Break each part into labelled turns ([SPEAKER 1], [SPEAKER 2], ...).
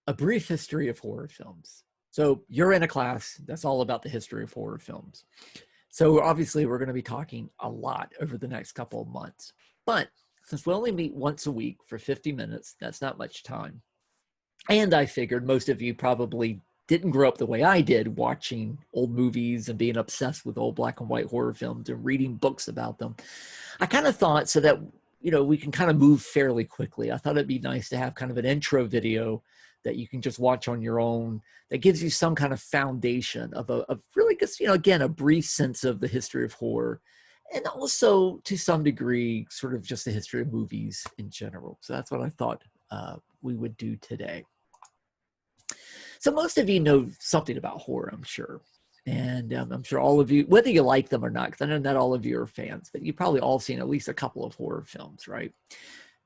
[SPEAKER 1] A brief history of horror films. So you're in a class that's all about the history of horror films. So obviously we're going to be talking a lot over the next couple of months. But since we only meet once a week for 50 minutes, that's not much time. And I figured most of you probably didn't grow up the way I did, watching old movies and being obsessed with old black and white horror films and reading books about them. I kind of thought so that, we can kind of move fairly quickly. I thought it'd be nice to have kind of an intro video that you can just watch on your own that gives you some kind of foundation of really just, again, a brief sense of the history of horror, and also to some degree, sort of just the history of movies in general. So that's what I thought we would do today. So most of you know something about horror, I'm sure. And I'm sure all of you, whether you like them or not, because I know not all of you are fans, but you've probably all seen at least a couple of horror films, right?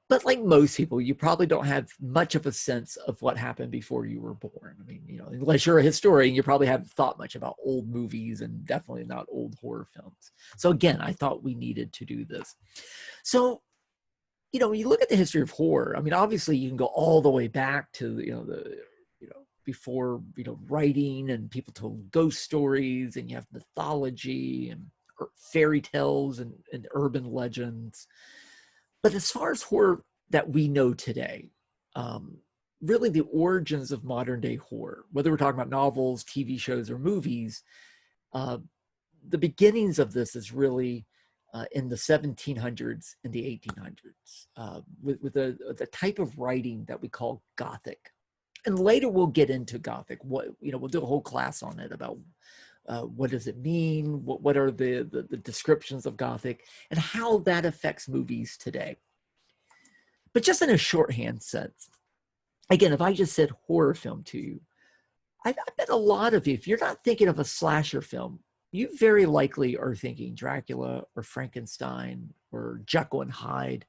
[SPEAKER 1] But like most people, you probably don't have much of a sense of what happened before you were born. I mean, unless you're a historian, you probably haven't thought much about old movies and definitely not old horror films. So again, I thought we needed to do this. So, when you look at the history of horror, I mean, obviously you can go all the way back to, before, writing, and people told ghost stories, and you have mythology and fairy tales and urban legends. But as far as horror that we know today, really the origins of modern day horror, whether we're talking about novels, TV shows, or movies, the beginnings of this is really in the 1700s and the 1800s with the type of writing that we call Gothic. And later we'll get into Gothic. We'll do a whole class on it about what does it mean, what are the descriptions of Gothic, and how that affects movies today. But just in a shorthand sense, again, if I just said horror film to you, I bet a lot of you, if you're not thinking of a slasher film, you very likely are thinking Dracula or Frankenstein or Jekyll and Hyde.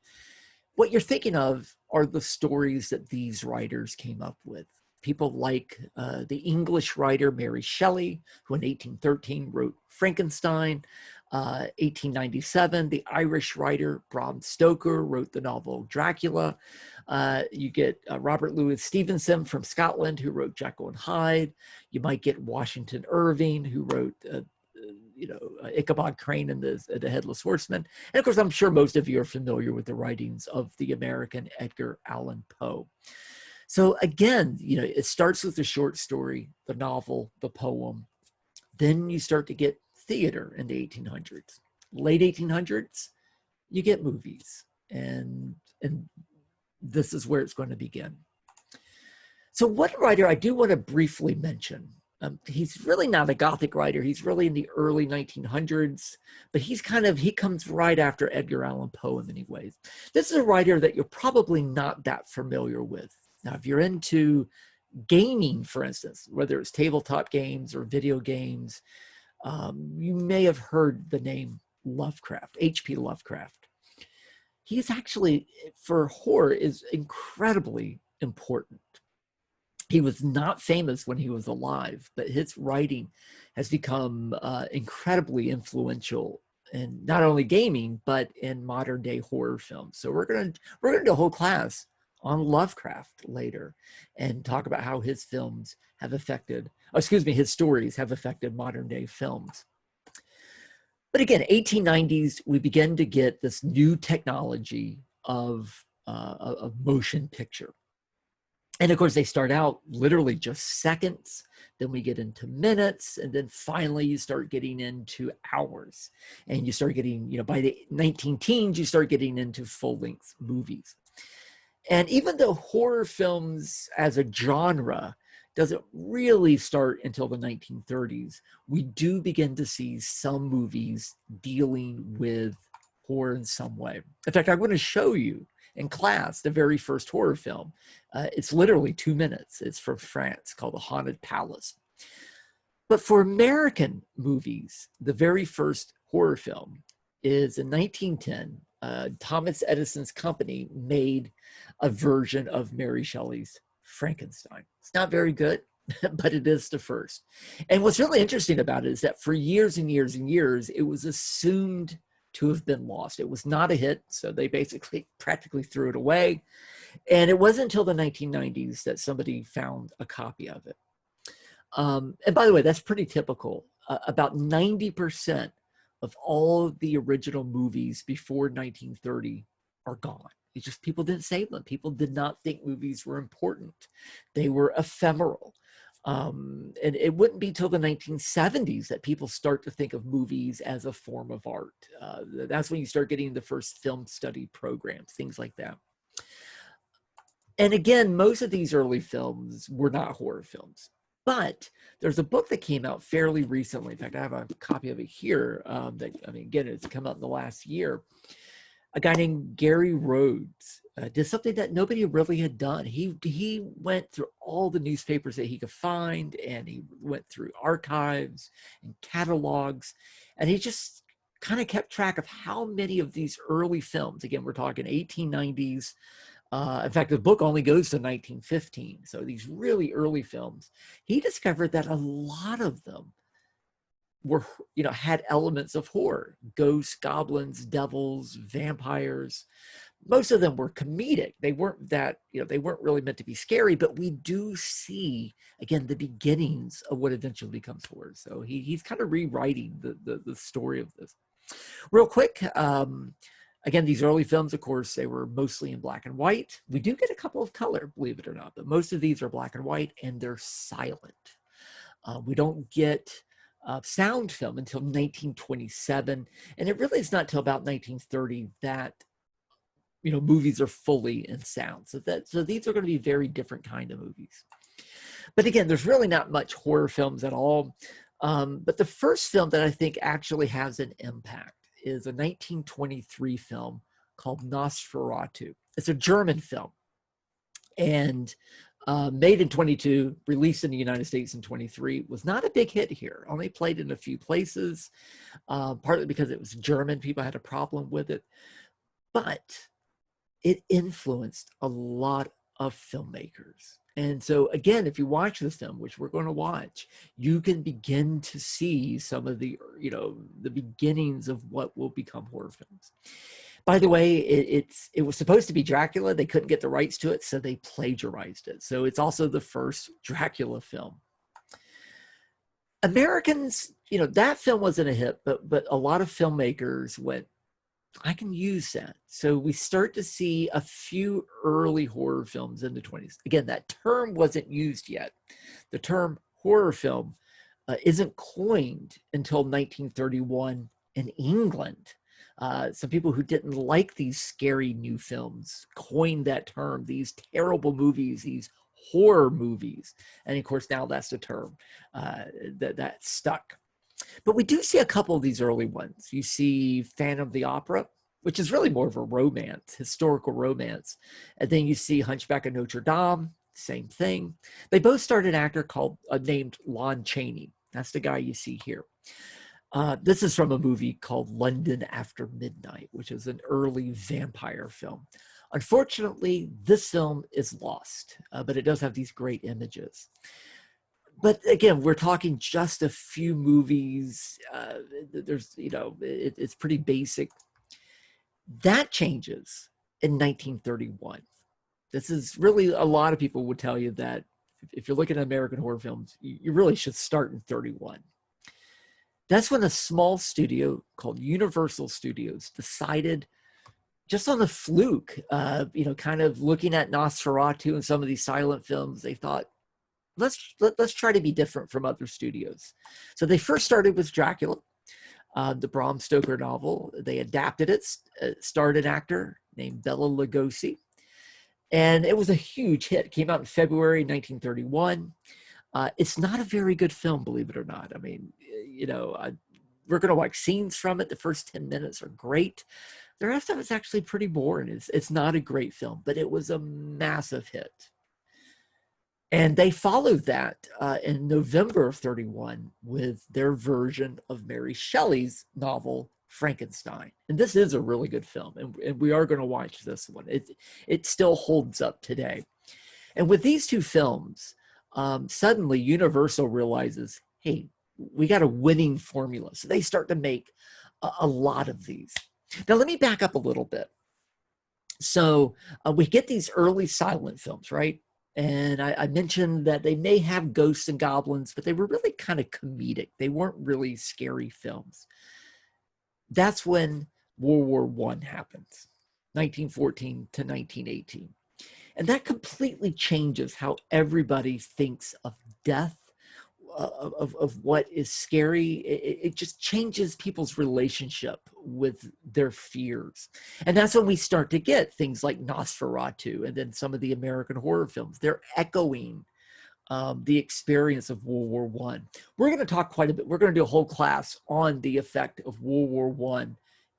[SPEAKER 1] What you're thinking of are the stories that these writers came up with. People like the English writer Mary Shelley, who in 1813 wrote Frankenstein. 1897, the Irish writer Bram Stoker wrote the novel Dracula. You get Robert Louis Stevenson from Scotland, who wrote Jekyll and Hyde. You might get Washington Irving, who wrote Ichabod Crane and the Headless Horseman. And of course, I'm sure most of you are familiar with the writings of the American Edgar Allan Poe. So again, it starts with the short story, the novel, the poem. Then you start to get theater in the 1800s. Late 1800s, you get movies. And this is where it's going to begin. So one writer I do want to briefly mention, he's really not a Gothic writer. He's really in the early 1900s, but he comes right after Edgar Allan Poe in many ways. This is a writer that you're probably not that familiar with. Now, if you're into gaming, for instance, whether it's tabletop games or video games, you may have heard the name Lovecraft, H.P. Lovecraft. He's actually, for horror, is incredibly important. He was not famous when he was alive, but his writing has become incredibly influential in not only gaming, but in modern day horror films. So we're gonna do a whole class on Lovecraft later and talk about how his films have affected, his stories have affected modern day films. But again, 1890s, we begin to get this new technology of motion picture. And of course, they start out literally just seconds, then we get into minutes, and then finally you start getting into hours. And you start getting, by the 19-teens, you start getting into full-length movies. And even though horror films as a genre doesn't really start until the 1930s, we do begin to see some movies dealing with horror in some way. In fact, I'm going to show you in class the very first horror film. It's literally 2 minutes. It's from France, called The Haunted Palace. But for American movies, the very first horror film is in 1910. Thomas Edison's company made a version of Mary Shelley's Frankenstein. It's not very good, but it is the first. And what's really interesting about it is that for years and years and years, it was assumed to have been lost. It was not a hit, so they basically practically threw it away. And it wasn't until the 1990s that somebody found a copy of it. And by the way, that's pretty typical. About 90% of all of the original movies before 1930 are gone. It's just people didn't save them. People did not think movies were important. They were ephemeral. And it wouldn't be till the 1970s that people start to think of movies as a form of art. That's when you start getting the first film study programs, things like that. And again, most of these early films were not horror films. But there's a book that came out fairly recently. In fact, I have a copy of it here. Again, it's come out in the last year. A guy named Gary Rhodes did something that nobody really had done. He went through all the newspapers that he could find, and he went through archives and catalogs, and he just kind of kept track of how many of these early films, again, we're talking 1890s, in fact, the book only goes to 1915. So these really early films, he discovered that a lot of them were, had elements of horror: ghosts, goblins, devils, vampires. Most of them were comedic. They weren't that, they weren't really meant to be scary, but we do see, again, the beginnings of what eventually becomes horror. So he's kind of rewriting the story of this. Real quick, again, these early films, of course, they were mostly in black and white. We do get a couple of color, believe it or not, but most of these are black and white, and they're silent. We don't get sound film until 1927, and it really is not until about 1930 that movies are fully in sound. So these are going to be very different kind of movies. But again, there's really not much horror films at all. But the first film that I think actually has an impact is a 1923 film called Nosferatu. It's a German film, and made in 22, released in the United States in 23, was not a big hit here. Only played in a few places, partly because it was German. People had a problem with it. But it influenced a lot of filmmakers. And so again, if you watch this film, which we're going to watch, you can begin to see some of the, the beginnings of what will become horror films. By the way, it was supposed to be Dracula. They couldn't get the rights to it, so they plagiarized it. So it's also the first Dracula film. Americans, that film wasn't a hit, but a lot of filmmakers went, I can use that. So we start to see a few early horror films in the 20s. Again, that term wasn't used yet. The term horror film isn't coined until 1931 in England. Some people who didn't like these scary new films coined that term, these terrible movies, these horror movies. And of course, now that's the term that stuck. But we do see a couple of these early ones. You see Phantom of the Opera, which is really more of a romance, historical romance. And then you see Hunchback of Notre Dame, same thing. They both starred an actor named Lon Chaney. That's the guy you see here. This is from a movie called London After Midnight, which is an early vampire film. Unfortunately, this film is lost, but it does have these great images. But again, we're talking just a few movies. There's, it's pretty basic. That changes in 1931. This is really, a lot of people would tell you that if you're looking at American horror films, you really should start in 31. That's when a small studio called Universal Studios decided, just on a fluke, kind of looking at Nosferatu and some of these silent films, they thought, let's try to be different from other studios. So they first started with Dracula, the Bram Stoker novel. They adapted it, starred an actor named Bela Lugosi, and it was a huge hit. It came out in February 1931. It's not a very good film, believe it or not. I mean, we're going to watch scenes from it. The first 10 minutes are great. The rest of it's actually pretty boring. It's not a great film, but it was a massive hit. And they followed that in November of 31 with their version of Mary Shelley's novel, Frankenstein. And this is a really good film, and we are going to watch this one. It still holds up today. And with these two films, suddenly Universal realizes, hey, we got a winning formula. So they start to make a lot of these. Now, let me back up a little bit. So we get these early silent films, right? And I mentioned that they may have ghosts and goblins, but they were really kind of comedic. They weren't really scary films. That's when World War I happens, 1914 to 1918. And that completely changes how everybody thinks of death, of what is scary. It just changes people's relationship with their fears. And that's when we start to get things like Nosferatu and then some of the American horror films. They're echoing the experience of World War I. We're going to talk quite a bit. We're going to do a whole class on the effect of World War I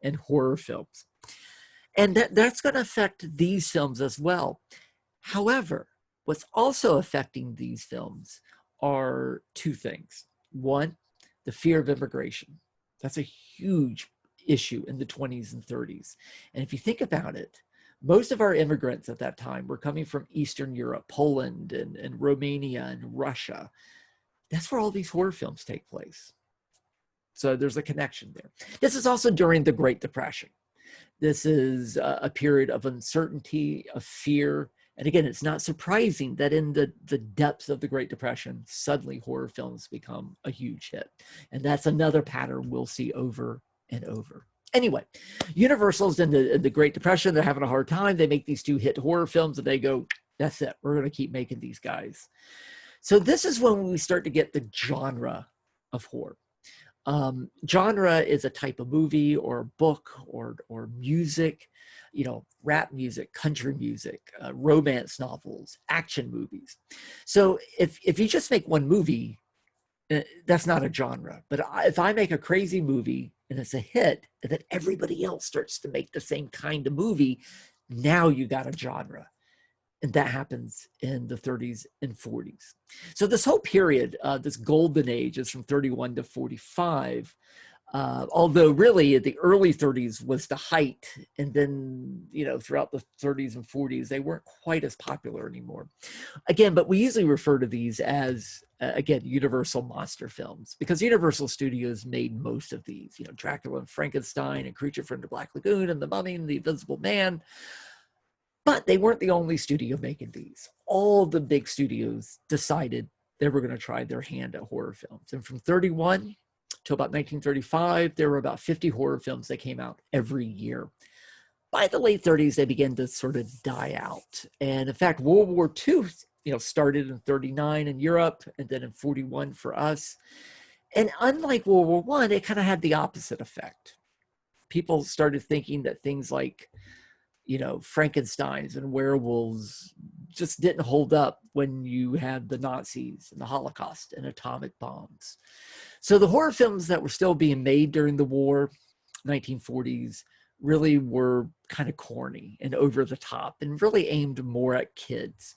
[SPEAKER 1] and horror films. And that's going to affect these films as well. However, what's also affecting these films are two things. One, the fear of immigration. That's a huge issue in the 20s and 30s. And if you think about it, most of our immigrants at that time were coming from Eastern Europe, Poland and Romania and Russia. That's where all these horror films take place. So there's a connection there. This is also during the Great Depression. This is a period of uncertainty, of fear. And again, it's not surprising that in the depths of the Great Depression, suddenly horror films become a huge hit. And that's another pattern we'll see over and over. Anyway, Universal's in the Great Depression. They're having a hard time. They make these two hit horror films and they go, that's it. We're going to keep making these guys. So this is when we start to get the genre of horror. Genre is a type of movie or book or music, you know, rap music, country music, romance novels, action movies. So if you just make one movie, that's not a genre. But if I make a crazy movie and it's a hit, and then everybody else starts to make the same kind of movie, now you got a genre. And that happens in the 30s and 40s. So this whole period, this golden age is from 31 to 45, although really the early 30s was the height. And then, you know, throughout the 30s and 40s, they weren't quite as popular anymore. Again, but we usually refer to these as, again, Universal monster films, because Universal Studios made most of these, you know, Dracula and Frankenstein and Creature from the Black Lagoon and The Mummy and The Invisible Man. But they weren't the only studio making these. All the big studios decided they were going to try their hand at horror films. And from 31 to about 1935, there were about 50 horror films that came out every year. By the late 30s, they began to sort of die out. And in fact, World War II, you know, started in 39 in Europe and then in 41 for us. And unlike World War I, it kind of had the opposite effect. People started thinking that things like, you know, Frankensteins and werewolves just didn't hold up when you had the Nazis and the Holocaust and atomic bombs. So the horror films that were still being made during the war, 1940s, really were kind of corny and over the top and really aimed more at kids.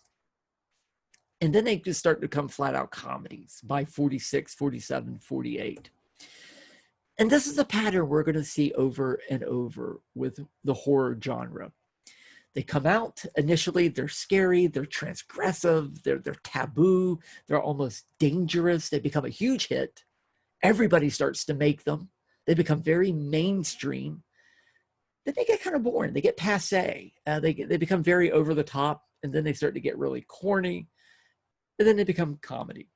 [SPEAKER 1] And then they just started to become flat out comedies by 46, 47, 48. And this is a pattern we're going to see over and over with the horror genre. They come out initially, they're scary, they're transgressive, they're taboo, they're almost dangerous. They become a huge hit. Everybody starts to make them. They become very mainstream. Then they get kind of boring. They get passé. They become very over the top, and then they start to get really corny, and then they become comedy.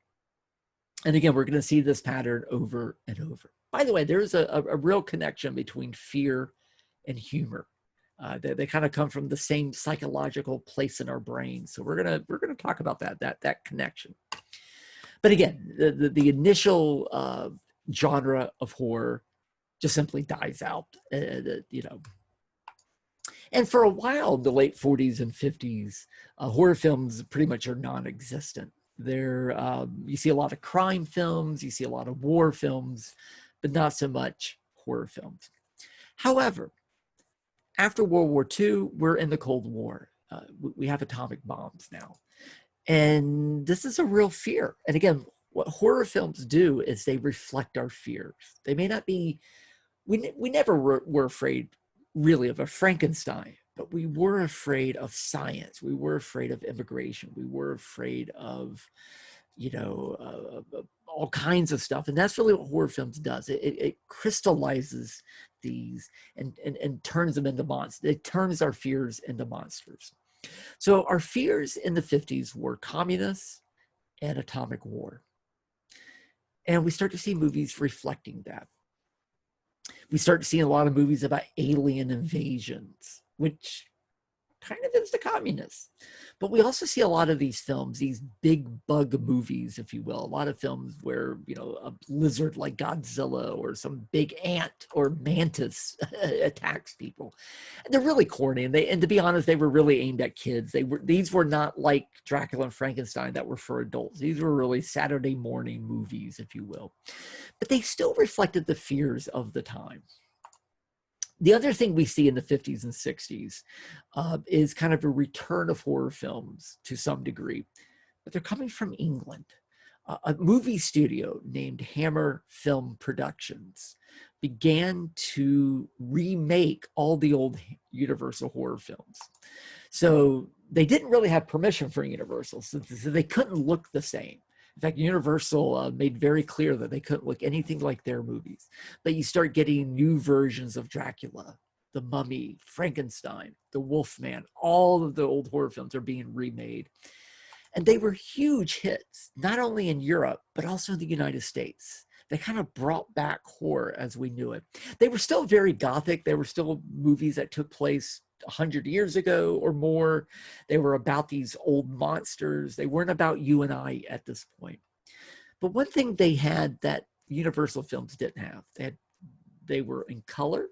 [SPEAKER 1] And again, we're going to see this pattern over and over. By the way, there's a real connection between fear and humor. They kind of come from the same psychological place in our brain. So we're gonna talk about that connection. But again, the initial genre of horror just simply dies out. You know, and for a while, the late 40s and 50s, horror films pretty much are non-existent. You see a lot of crime films, you see a lot of war films, but not so much horror films. However, after World War II, we're in the Cold War. We have atomic bombs now. And this is a real fear. And again, what horror films do is they reflect our fears. They may not be, we never were afraid really of a Frankenstein, but we were afraid of science. We were afraid of immigration. We were afraid of, you know, all kinds of stuff. And that's really what horror films does. It crystallizes these and turns them into monsters. It turns our fears into monsters. So our fears in the 50s were communists and atomic war. And we start to see movies reflecting that. We start seeing a lot of movies about alien invasions, which kind of is the communists. But we also see a lot of these films, these big bug movies, if you will, a lot of films where, you know, a lizard like Godzilla or some big ant or mantis attacks people. And they're really corny. And to be honest, they were really aimed at kids. These were not like Dracula and Frankenstein that were for adults. These were really Saturday morning movies, if you will. But they still reflected the fears of the time. The other thing we see in the 50s and 60s is kind of a return of horror films to some degree, but they're coming from England. A movie studio named Hammer Film Productions began to remake all the old Universal horror films. So they didn't really have permission from Universal, so they couldn't look the same. In fact, Universal made very clear that they couldn't look anything like their movies. But you start getting new versions of Dracula, The Mummy, Frankenstein, The Wolfman. All of the old horror films are being remade. And they were huge hits, not only in Europe, but also in the United States. They kind of brought back horror as we knew it. They were still very gothic. They were still movies that took place 100 years ago or more. They were about these old monsters. They weren't about you and I at this point. But one thing they had that Universal films didn't have, they were in color.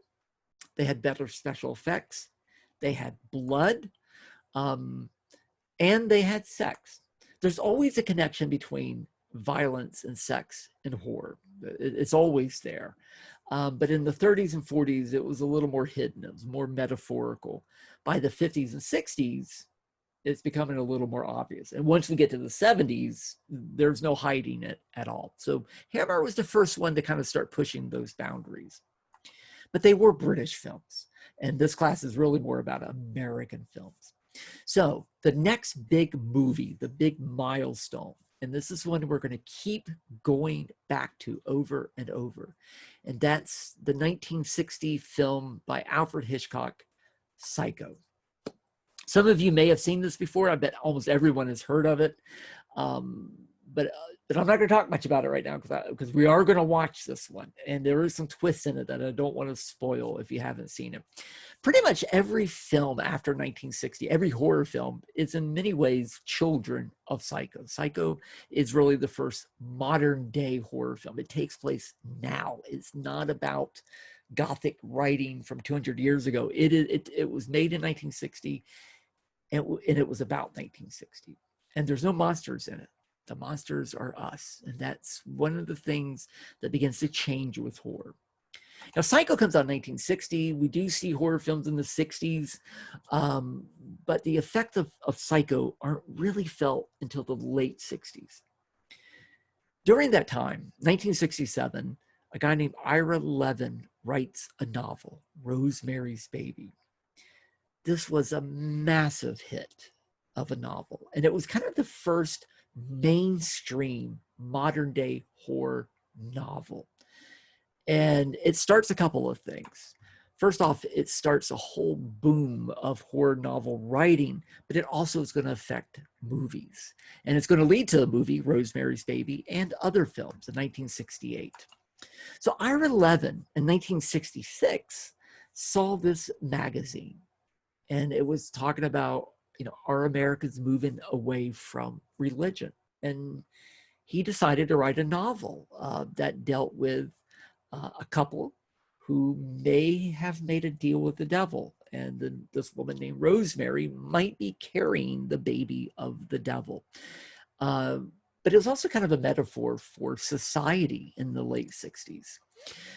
[SPEAKER 1] They had better special effects. They had blood, and they had sex. There's always a connection between violence and sex in horror. It's always there. But in the 30s and 40s, it was a little more hidden. It was more metaphorical. By the 50s and 60s, it's becoming a little more obvious. And once we get to the 70s, there's no hiding it at all. So Hammer was the first one to kind of start pushing those boundaries. But they were British films. And this class is really more about American films. So the next big movie, the big milestone, and this is one we're going to keep going back to over and over. And that's the 1960 film by Alfred Hitchcock, Psycho. Some of you may have seen this before. I bet almost everyone has heard of it. But I'm not going to talk much about it right now because we are going to watch this one. And there is some twists in it that I don't want to spoil if you haven't seen it. Pretty much every film after 1960, every horror film is in many ways children of Psycho. Psycho is really the first modern day horror film. It takes place now. It's not about Gothic writing from 200 years ago. It was made in 1960 and it was about 1960. And there's no monsters in it. The monsters are us. And that's one of the things that begins to change with horror. Now, Psycho comes out in 1960. We do see horror films in the 60s, but the effect of Psycho aren't really felt until the late 60s. During that time, 1967, a guy named Ira Levin writes a novel, Rosemary's Baby. This was a massive hit of a novel, and it was kind of the first mainstream modern day horror novel. And it starts a couple of things. First off, it starts a whole boom of horror novel writing, but it also is going to affect movies. And it's going to lead to the movie Rosemary's Baby and other films in 1968. So Ira Levin in 1966 saw this magazine, and it was talking about, are Americans moving away from religion? And he decided to write a novel that dealt with a couple who may have made a deal with the devil. And then this woman named Rosemary might be carrying the baby of the devil. But it was also kind of a metaphor for society in the late 60s.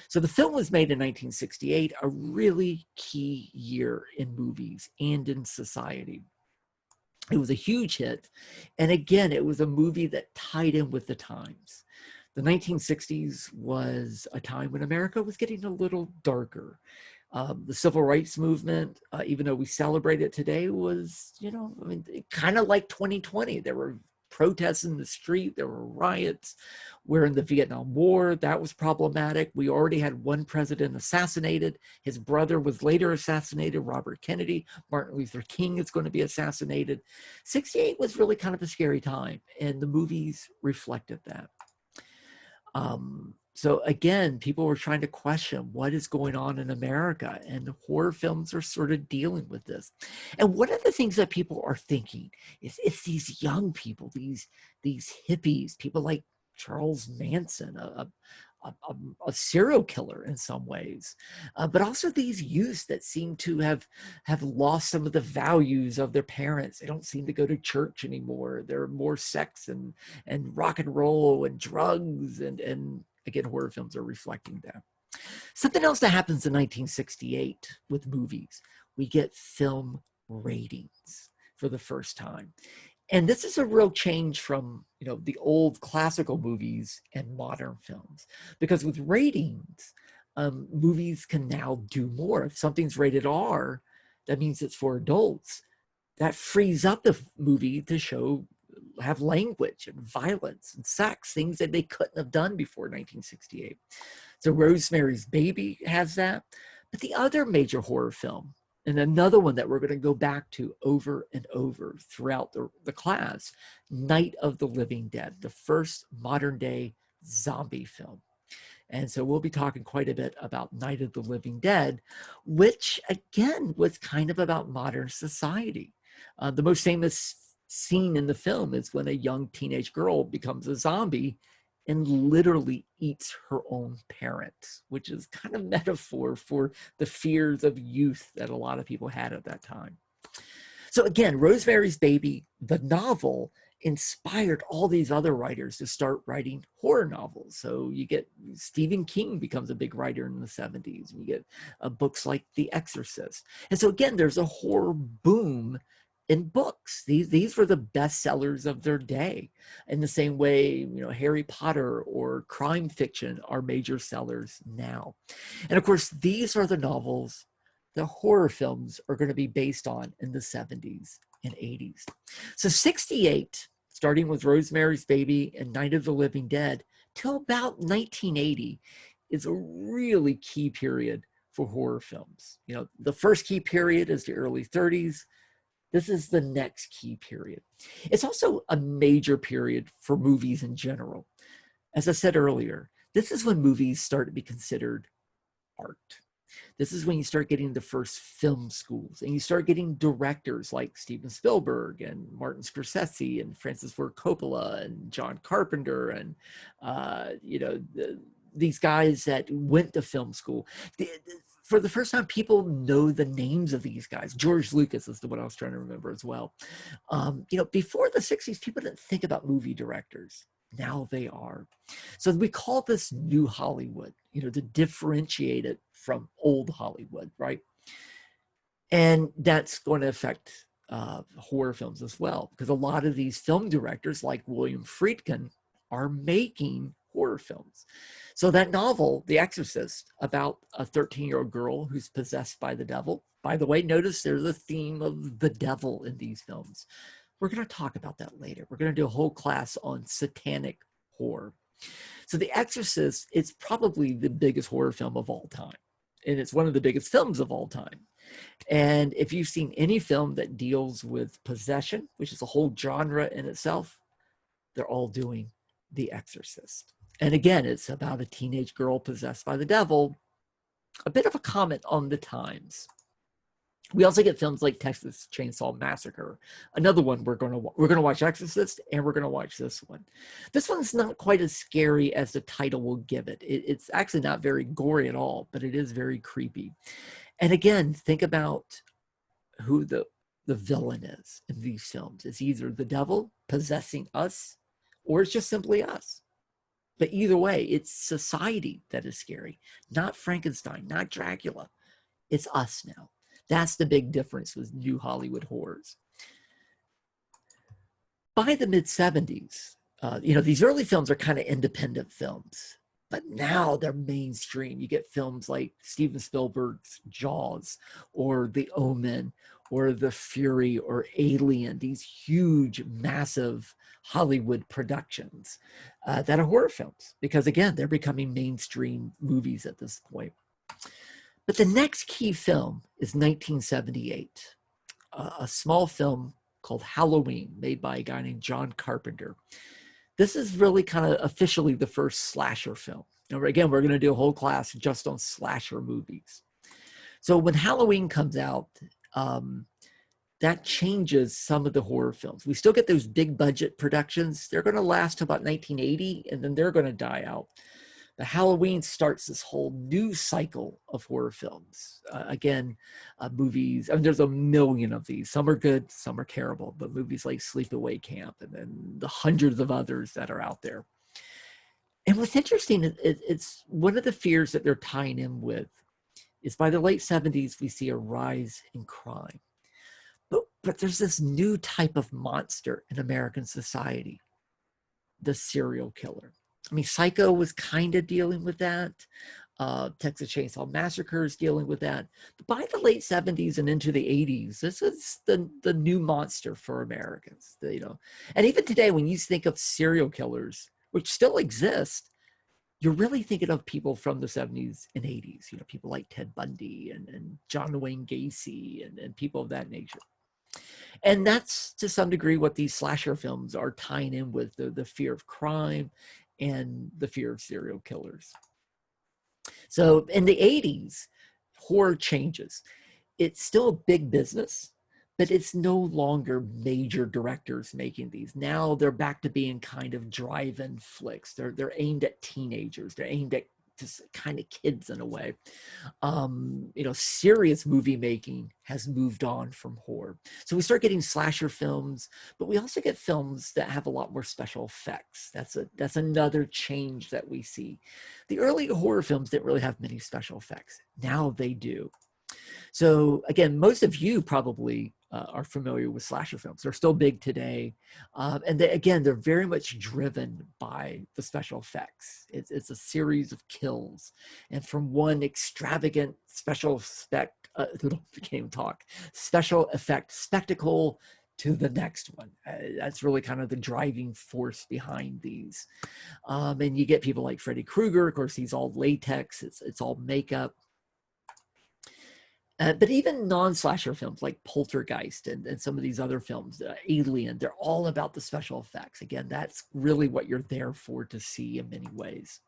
[SPEAKER 1] So the film was made in 1968, a really key year in movies and in society. It was a huge hit. And again, it was a movie that tied in with the times. The 1960s was a time when America was getting a little darker. The civil rights movement, even though we celebrate it today, was, kind of like 2020. There were protests in the street. There were riots. We're in the Vietnam War. That was problematic. We already had one president assassinated. His brother was later assassinated, Robert Kennedy. Martin Luther King is going to be assassinated. 68 was really kind of a scary time, and the movies reflected that. So again, people were trying to question what is going on in America, and horror films are sort of dealing with this. And one of the things that people are thinking is it's these young people, these hippies, people like Charles Manson, a serial killer in some ways, but also these youths that seem to have lost some of the values of their parents. They don't seem to go to church anymore. They're more sex and rock and roll and drugs, and again, horror films are reflecting that. Something else that happens in 1968 with movies, we get film ratings for the first time. And this is a real change from, the old classical movies and modern films, because with ratings, movies can now do more. If something's rated R, that means it's for adults. That frees up the movie to have language and violence and sex, things that they couldn't have done before 1968. So Rosemary's Baby has that. But the other major horror film, and another one that we're going to go back to over and over throughout the class, Night of the Living Dead, the first modern day zombie film. And so we'll be talking quite a bit about Night of the Living Dead, which again was kind of about modern society. The most famous scene in the film is when a young teenage girl becomes a zombie and literally eats her own parents, which is kind of metaphor for the fears of youth that a lot of people had at that time. So again, Rosemary's Baby, the novel, inspired all these other writers to start writing horror novels. So you get Stephen King becomes a big writer in the 70s. And you get books like The Exorcist. And so again, there's a horror boom in books. These were the best sellers of their day. In the same way, Harry Potter or crime fiction are major sellers now. And of course, these are the novels the horror films are going to be based on in the 70s and 80s. So 68, starting with Rosemary's Baby and Night of the Living Dead, till about 1980 is a really key period for horror films. The first key period is the early 30s. This is the next key period. It's also a major period for movies in general. As I said earlier, this is when movies start to be considered art. This is when you start getting the first film schools, and you start getting directors like Steven Spielberg and Martin Scorsese and Francis Ford Coppola and John Carpenter and, these guys that went to film school. For the first time, people know the names of these guys. George Lucas is the one I was trying to remember as well. Before the 60s, people didn't think about movie directors. Now they are. So we call this New Hollywood, to differentiate it from old Hollywood, right? And that's going to affect horror films as well, because a lot of these film directors like William Friedkin are making horror films. So that novel, The Exorcist, about a 13-year-old girl who's possessed by the devil. By the way, notice there's a theme of the devil in these films. We're going to talk about that later. We're going to do a whole class on satanic horror. So The Exorcist, it's probably the biggest horror film of all time. And it's one of the biggest films of all time. And if you've seen any film that deals with possession, which is a whole genre in itself, they're all doing The Exorcist. And again, it's about a teenage girl possessed by the devil. A bit of a comment on the times. We also get films like Texas Chainsaw Massacre. Another one we're going to watch Exorcist, and we're going to watch this one. This one's not quite as scary as the title will give it. It's actually not very gory at all, but it is very creepy. And again, think about who the villain is in these films. It's either the devil possessing us, or it's just simply us. But either way, it's society that is scary, not Frankenstein, not Dracula. It's us now. That's the big difference with New Hollywood horrors. By the mid-70s, these early films are kind of independent films, but now they're mainstream. You get films like Steven Spielberg's Jaws or The Omen or The Fury or Alien, these huge, massive Hollywood productions that are horror films, because again, they're becoming mainstream movies at this point. But the next key film is 1978, a small film called Halloween, made by a guy named John Carpenter. This is really kind of officially the first slasher film. And again, we're going to do a whole class just on slasher movies. So when Halloween comes out, that changes some of the horror films. We still get those big budget productions. They're going to last to about 1980, and then they're going to die out. The Halloween starts this whole new cycle of horror films. Movies, I mean, there's a million of these. Some are good, some are terrible, but movies like Sleepaway Camp and then the hundreds of others that are out there. And what's interesting, it's one of the fears that they're tying in with is by the late 70s, we see a rise in crime. But there's this new type of monster in American society, the serial killer. I mean, Psycho was kind of dealing with that. Texas Chainsaw Massacre is dealing with that. But by the late 70s and into the 80s, this is the new monster for Americans. And even today, when you think of serial killers, which still exist, you're really thinking of people from the 70s and 80s. People like Ted Bundy and John Wayne Gacy and people of that nature. And that's to some degree what these slasher films are tying in with, the fear of crime and the fear of serial killers. So in the 80s, horror changes. It's still a big business, but it's no longer major directors making these. Now they're back to being kind of drive-in flicks. They're aimed at teenagers. They're aimed at just kind of kids in a way. Serious movie making has moved on from horror. So we start getting slasher films, but we also get films that have a lot more special effects. That's another change that we see. The early horror films didn't really have many special effects. Now they do. So again, most of you probably are familiar with slasher films. They're still big today. And they're very much driven by the special effects. It's a series of kills. And from one extravagant special effect spectacle to the next one. That's really kind of the driving force behind these. And you get people like Freddy Krueger. Of course, he's all latex. It's all makeup. But even non-slasher films like Poltergeist and some of these other films, Alien, they're all about the special effects. Again, that's really what you're there for to see in many ways.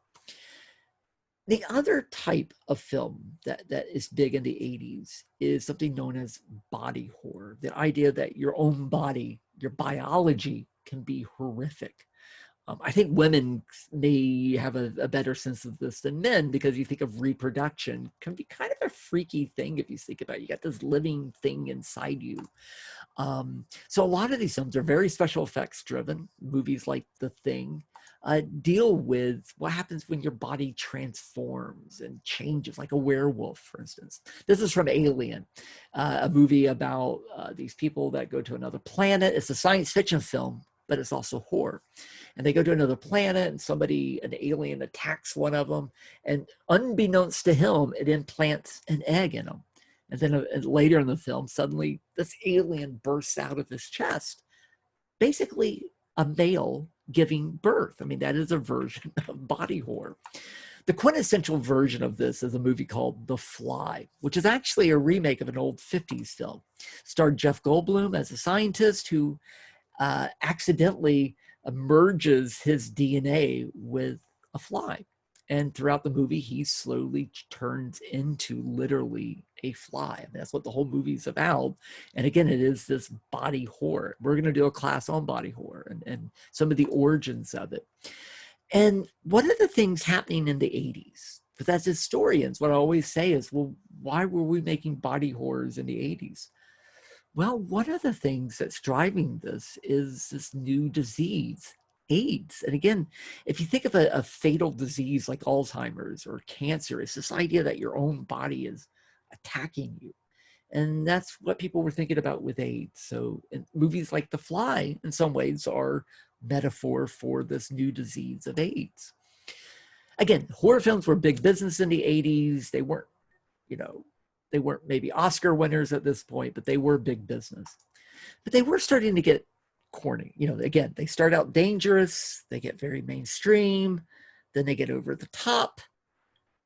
[SPEAKER 1] The other type of film that is big in the 80s is something known as body horror. The idea that your own body, your biology can be horrific. I think women may have a better sense of this than men, because you think of reproduction can be kind of a freaky thing if you think about it. You got this living thing inside you. So a lot of these films are very special effects driven. Movies like The Thing deal with what happens when your body transforms and changes, like a werewolf, for instance. This is from Alien, a movie about these people that go to another planet. It's a science fiction film, but it's also horror. And they go to another planet and an alien attacks one of them. And unbeknownst to him, it implants an egg in him. And then later in the film, suddenly this alien bursts out of his chest. Basically a male giving birth. I mean, that is a version of body horror. The quintessential version of this is a movie called The Fly, which is actually a remake of an old 50s film. Starred Jeff Goldblum as a scientist who accidentally merges his DNA with a fly. And throughout the movie, he slowly turns into literally a fly. I mean, that's what the whole movie's about. And again, it is this body horror. We're going to do a class on body horror and some of the origins of it. And one of the things happening in the 80s, because as historians, what I always say is, well, why were we making body horrors in the 80s? Well, one of the things that's driving this is this new disease, AIDS. And again, if you think of a fatal disease like Alzheimer's or cancer, it's this idea that your own body is attacking you. And that's what people were thinking about with AIDS. So movies like The Fly, in some ways, are metaphor for this new disease of AIDS. Again, horror films were big business in the 80s. They weren't, They weren't maybe Oscar winners at this point, but they were big business. But they were starting to get corny. You know, again, they start out dangerous, they get very mainstream, then they get over the top,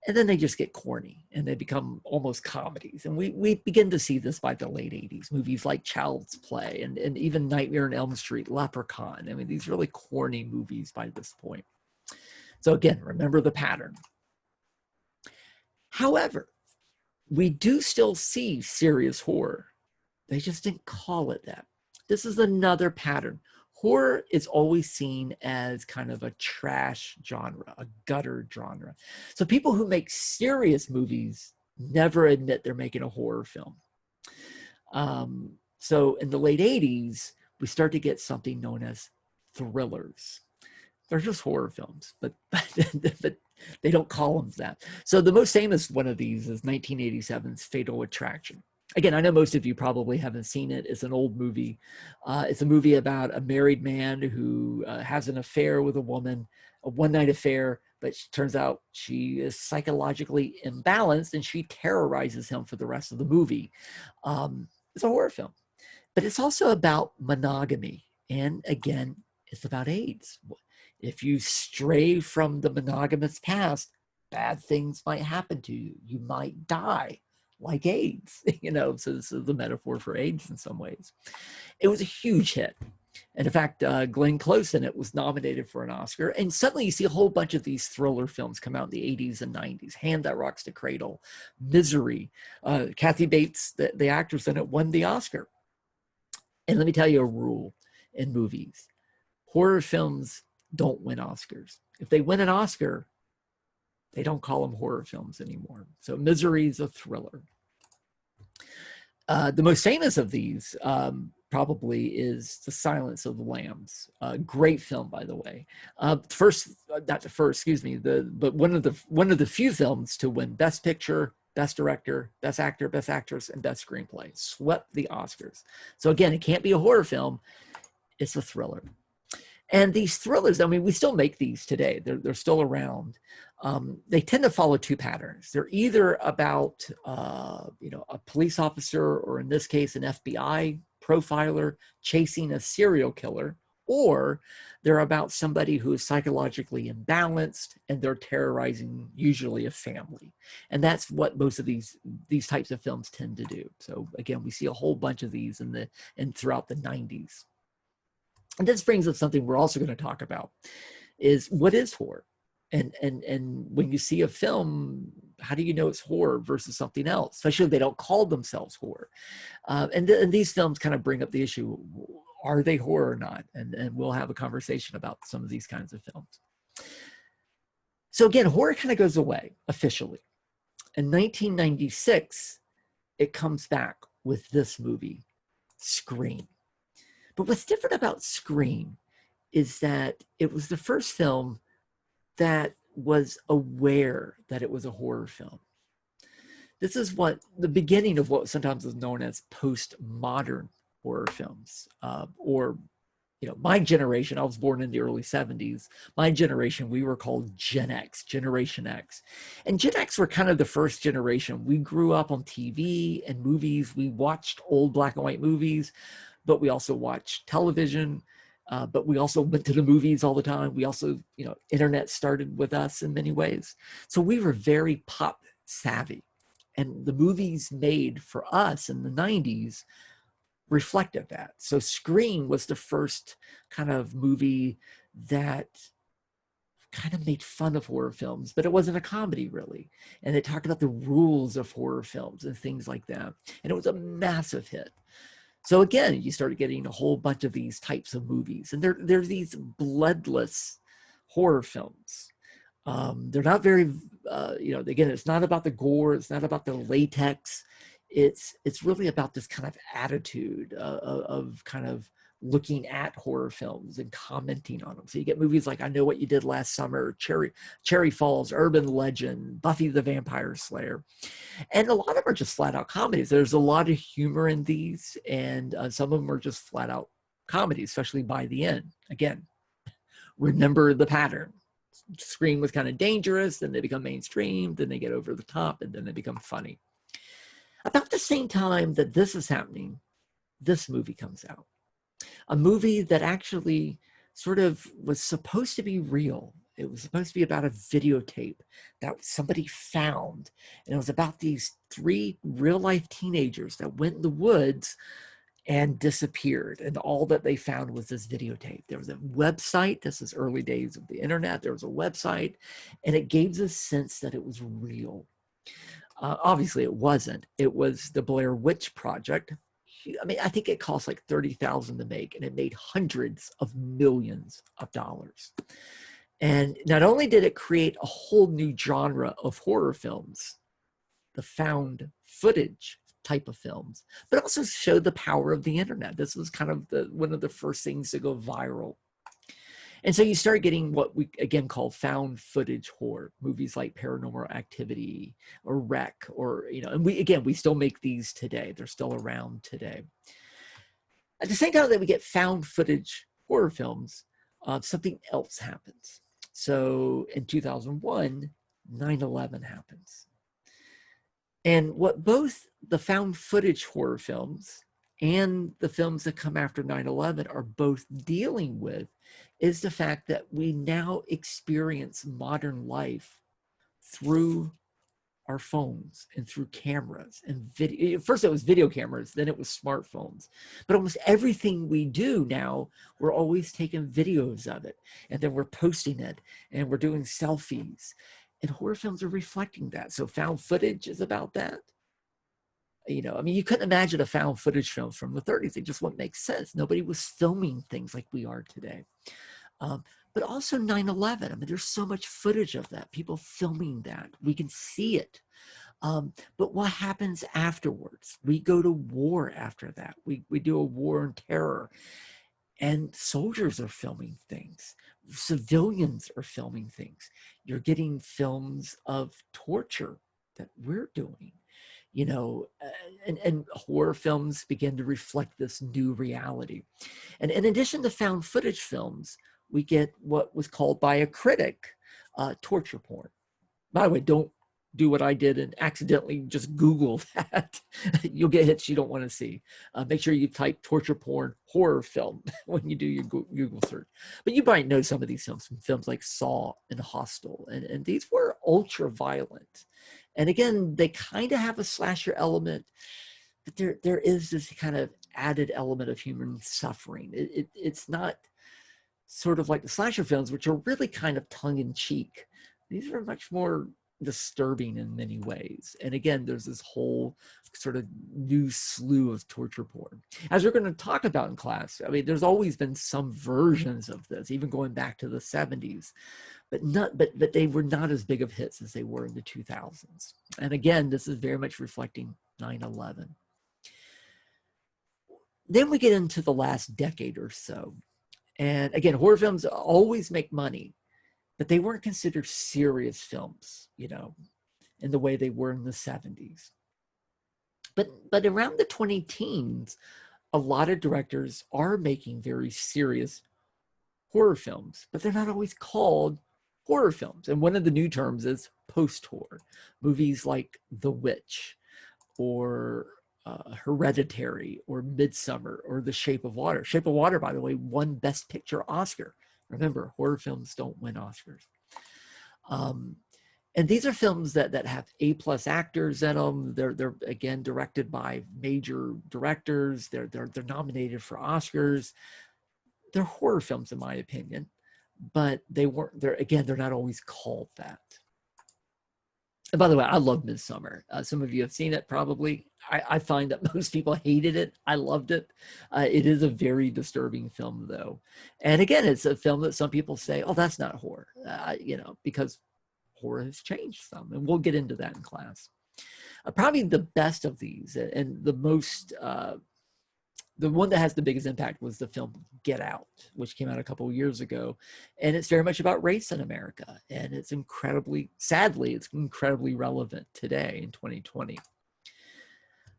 [SPEAKER 1] and then they just get corny and they become almost comedies. And we begin to see this by the late 80s, movies like Child's Play and even Nightmare on Elm Street, Leprechaun. I mean, these really corny movies by this point. So again, remember the pattern. However, we do still see serious horror. They just didn't call it that. This is another pattern. Horror is always seen as kind of a trash genre, a gutter genre. So people who make serious movies never admit they're making a horror film. So in the late 80s, we start to get something known as thrillers. They're just horror films, but they don't call them that. So the most famous one of these is 1987's Fatal Attraction. Again, I know most of you probably haven't seen it. It's an old movie. It's a movie about a married man who has an affair with a woman, a one-night affair, but it turns out she is psychologically imbalanced and she terrorizes him for the rest of the movie. It's a horror film, but it's also about monogamy. And again, it's about AIDS. If you stray from the monogamous past, bad things might happen to you. You might die. Like AIDS, you know, so this is the metaphor for AIDS in some ways. It was a huge hit. And in fact, Glenn Close in it was nominated for an Oscar. And suddenly you see a whole bunch of these thriller films come out in the 80s and 90s. Hand That Rocks the Cradle, Misery. Kathy Bates, the actress in it, won the Oscar. And let me tell you a rule in movies. Horror films don't win Oscars. If they win an Oscar, they don't call them horror films anymore. So Misery is a thriller. The most famous of these probably is The Silence of the Lambs. Great film, by the way. But one of the few films to win Best Picture, Best Director, Best Actor, Best Actress, and Best Screenplay. Swept the Oscars. So again, it can't be a horror film. It's a thriller. And these thrillers, I mean, we still make these today. They're still around. They tend to follow two patterns. They're either about, a police officer, or in this case, an FBI profiler chasing a serial killer, or they're about somebody who is psychologically imbalanced and they're terrorizing usually a family. And that's what most of these types of films tend to do. So again, we see a whole bunch of these throughout the 90s. And this brings up something we're also going to talk about, is what is horror? And when you see a film, how do you know it's horror versus something else? Especially if they don't call themselves horror. And these films kind of bring up the issue, are they horror or not? And we'll have a conversation about some of these kinds of films. So again, horror kind of goes away officially. In 1996, it comes back with this movie, Scream. But what's different about Scream is that it was the first film that was aware that it was a horror film. This is the beginning of what sometimes is known as postmodern horror films, or, my generation. I was born in the early 70s. My generation, we were called Gen X, Generation X. And Gen X were kind of the first generation. We grew up on TV and movies. We watched old black and white movies, but we also watched television, but we also went to the movies all the time. We also, internet started with us in many ways. So we were very pop savvy. And the movies made for us in the 90s reflected that. So Scream was the first kind of movie that kind of made fun of horror films, but it wasn't a comedy really. And it talked about the rules of horror films and things like that. And it was a massive hit. So again, you started getting a whole bunch of these types of movies, and there's these bloodless horror films. They're not very, again, it's not about the gore. It's not about the latex. It's really about this kind of attitude of kind of looking at horror films and commenting on them. So you get movies like I Know What You Did Last Summer, Cherry Falls, Urban Legend, Buffy the Vampire Slayer. And a lot of them are just flat out comedies. There's a lot of humor in these, and some of them are just flat out comedies, especially by the end. Again, remember the pattern. Scream was kind of dangerous, then they become mainstream, then they get over the top, and then they become funny. About the same time that this is happening, this movie comes out. A movie that actually sort of was supposed to be real. It was supposed to be about a videotape that somebody found. And it was about these 3 real life teenagers that went in the woods and disappeared. And all that they found was this videotape. There was a website. This is early days of the internet. There was a website, and it gave us a sense that it was real. Obviously, it wasn't. It was the Blair Witch Project. I mean, I think it cost like $30,000 to make, and it made hundreds of millions of dollars. And not only did it create a whole new genre of horror films, the found footage type of films, but also showed the power of the internet. This was kind of one of the first things to go viral. And so you start getting what we again call found footage horror, movies like Paranormal Activity or Wreck, or, you know, and we still make these today. They're still around today. At the same time that we get found footage horror films, something else happens. So in 2001, 9/11 happens. And what both the found footage horror films and the films that come after 9/11 are both dealing with is the fact that we now experience modern life through our phones and through cameras and video. First it was video cameras, then it was smartphones. But almost everything we do now, we're always taking videos of it, and then we're posting it, and we're doing selfies. And horror films are reflecting that. So found footage is about that. You know, I mean, you couldn't imagine a found footage film from the 30s. It just wouldn't make sense. Nobody was filming things like we are today. But also 9/11. I mean, there's so much footage of that, people filming that. We can see it. But what happens afterwards? We go to war after that. We do a war on terror. And soldiers are filming things. Civilians are filming things. You're getting films of torture that we're doing. You know, and horror films begin to reflect this new reality. And in addition to found footage films, we get what was called by a critic torture porn. By the way, don't do what I did and accidentally just Google that. You'll get hits you don't want to see. Make sure you type torture porn horror film when you do your Google search. But you might know some of these films from films like Saw and Hostel. And these were ultra violent. And again, they kind of have a slasher element, but there is this kind of added element of human suffering. It's not sort of like the slasher films, which are really kind of tongue-in-cheek. These are much more disturbing in many ways. And again, there's this whole sort of new slew of torture porn. As we're going to talk about in class, I mean, there's always been some versions of this, even going back to the 70s, but they were not as big of hits as they were in the 2000s. And again, this is very much reflecting 9/11. Then we get into the last decade or so. And again, horror films always make money, but they weren't considered serious films, you know, in the way they were in the 70s. But around the 20-teens, a lot of directors are making very serious horror films, but they're not always called horror films. And one of the new terms is post-horror. Movies like The Witch or Hereditary or Midsummer or The Shape of Water. Shape of Water, by the way, won Best Picture Oscar. Remember, horror films don't win Oscars. And these are films that have A+ actors in them. They're again directed by major directors. They're nominated for Oscars. They're horror films, in my opinion, but they're not always called that. And by the way, I love Midsummer. Some of you have seen it probably. I find that most people hated it. I loved it. It is a very disturbing film, though. And again, it's a film that some people say, oh, that's not horror, you know, because horror has changed some. And we'll get into that in class. Probably the best of these and the most, the one that has the biggest impact was the film Get Out, which came out a couple of years ago. And it's very much about race in America. And it's sadly, it's incredibly relevant today in 2020.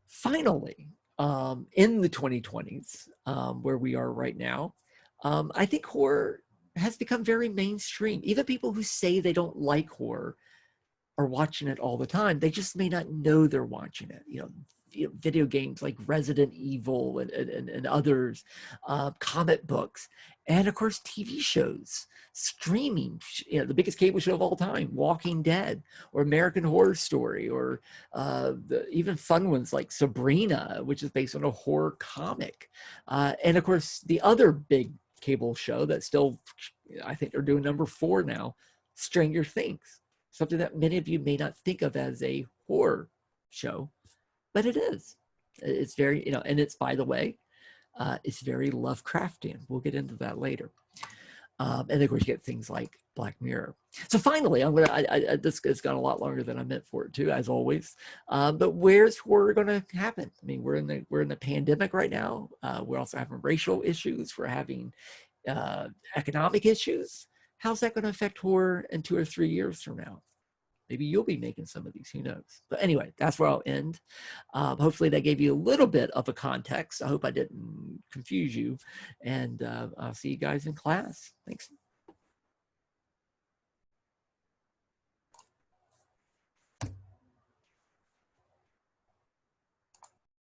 [SPEAKER 1] Finally, in the 2020s, where we are right now, I think horror has become very mainstream. Even people who say they don't like horror are watching it all the time. They just may not know they're watching it. Video games like Resident Evil and others, comic books, and of course TV shows, streaming. The biggest cable show of all time, Walking Dead, or American Horror Story, or even fun ones like Sabrina, which is based on a horror comic, and of course the other big cable show that still, I think they're doing number 4 now, Stranger Things, something that many of you may not think of as a horror show, but it is. It's very, and it's, by the way, it's very Lovecraftian. We'll get into that later. And of course, you get things like Black Mirror. So finally, this has gone a lot longer than I meant for it to, as always. But where's horror going to happen? I mean, we're in the pandemic right now. We're also having racial issues. We're having economic issues. How's that going to affect horror in 2 or 3 years from now? Maybe you'll be making some of these, who knows? But anyway, that's where I'll end. Hopefully that gave you a little bit of a context. I hope I didn't confuse you. And I'll see you guys in class. Thanks.